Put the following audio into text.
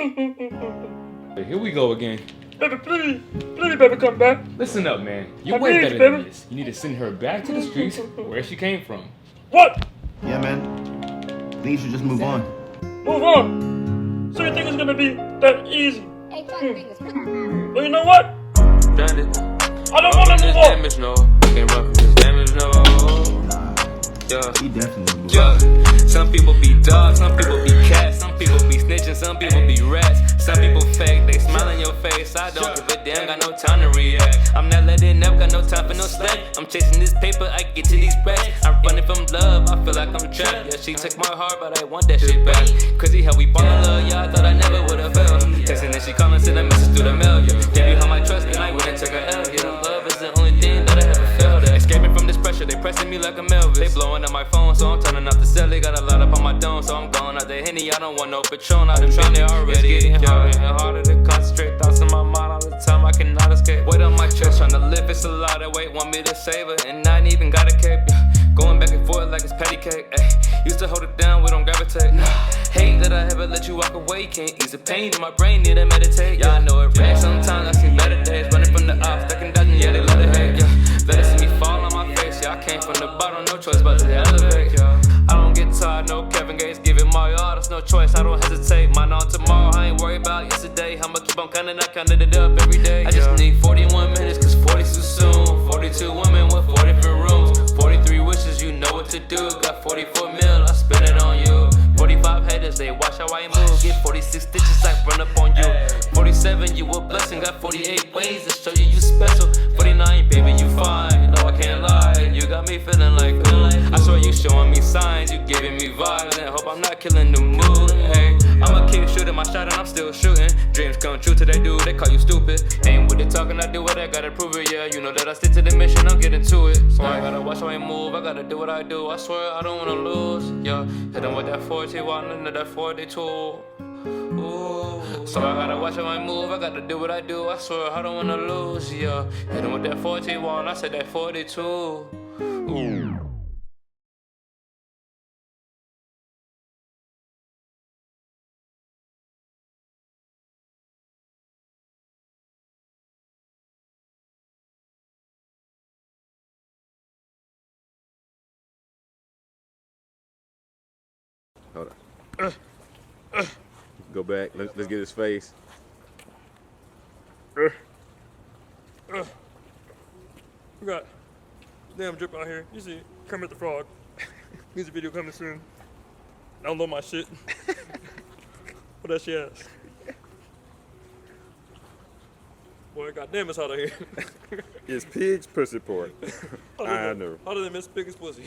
Here we go again. Baby, please, baby, come back. Listen up, man. You're way better than this. You need to send her back to the streets where she came from. What? Yeah, man. I think you should just move on. Move on? So you think it's gonna be that easy? Hey, TrackFingers. Well, you know what? Done it. I don't wanna move on. Damage, no. Can't run from this damage, no. Yeah. He definitely move Yeah. on. Some people be dogs, some people be cats, some people be snitching, some people be rats. Some people fake, they smile in your face. I don't give a damn, got no time to react. I'm not letting up, got no time for no slack. I'm chasing this paper, I get to these racks. I'm running from love, I feel like I'm trapped. Yeah, she took my heart, but I want that shit back. Crazy how we fall in love, yeah, I thought I never would've failed. Texting and she calling, send a message through the mail, yeah. Gave you all my trust, and I went and took her L, yeah. Love is the only thing that I ever felt. Escaping from this pressure, they pressing me like a Melvis. They blowing up my phone, so I'm turning off the cell. They got a lot up on my dome, so I'm going out the Henny. I don't want no Patron, I done been there already. It's getting harder and harder to concentrate. Thoughts in my mind all the time, I cannot escape. Weight on my chest, trying to live, it's a lot of weight. Want me to save her, and I ain't even got a cape. Going back and forth like it's patty cake. Used to hold it down, we don't gravitate. Hate that I ever let you walk away. Can't ease the pain in my brain, need to meditate. Yeah, I know it rains, sometimes I see better days. Running from the ops, stacking dodging, yeah, they love to hate. Yeah, let it see me fall on my face. Yeah, I came from the bottom, no choice but to elevate. Yeah, I don't get tired, no Kevin Gates, giving my all, that's no choice, I don't hesitate. Mine on tomorrow, I ain't worried about yesterday. I'ma keep on counting, I counted it up every day. I just need 41 minutes, cause 40's too soon. 42 women with 40 different rooms. 43 wishes, you know what to do. Got 44 mil, I spend it on you. 45 haters, they watch how I move. Get 46 stitches, I run up on you. 47, you a blessing. Got 48 ways to show you you special. 49, baby, you fine. No, I can't lie. You got me feeling like ooh. I swear you showing me signs, you giving me vibes. And hope I'm not killing the mood. Hey, I'ma keep shooting my shot and I'm still shooting. Dreams come true to that dude, they call you stupid. Ain't with it talking, I do what I gotta prove it. Yeah, you know that I stick to the mission, I'm getting to it. So I gotta watch how I move, I gotta do what I do. I swear I don't wanna lose. Yeah, hit him with that 41 into that 42. Ooh. So I gotta watch how I move, I gotta do what I do. I swear I don't wanna lose. Yeah, hit him with that 41, I said that 42. Ooh. Hold on. Go back. Let's get his face. We got damn drip out here. You see Kermit the Frog. Music video coming soon. Download my shit. What that shit ass? Boy, goddamn, it's hot out here. It's pig's pussy port. I know. Hotter than Miss Pig's pussy.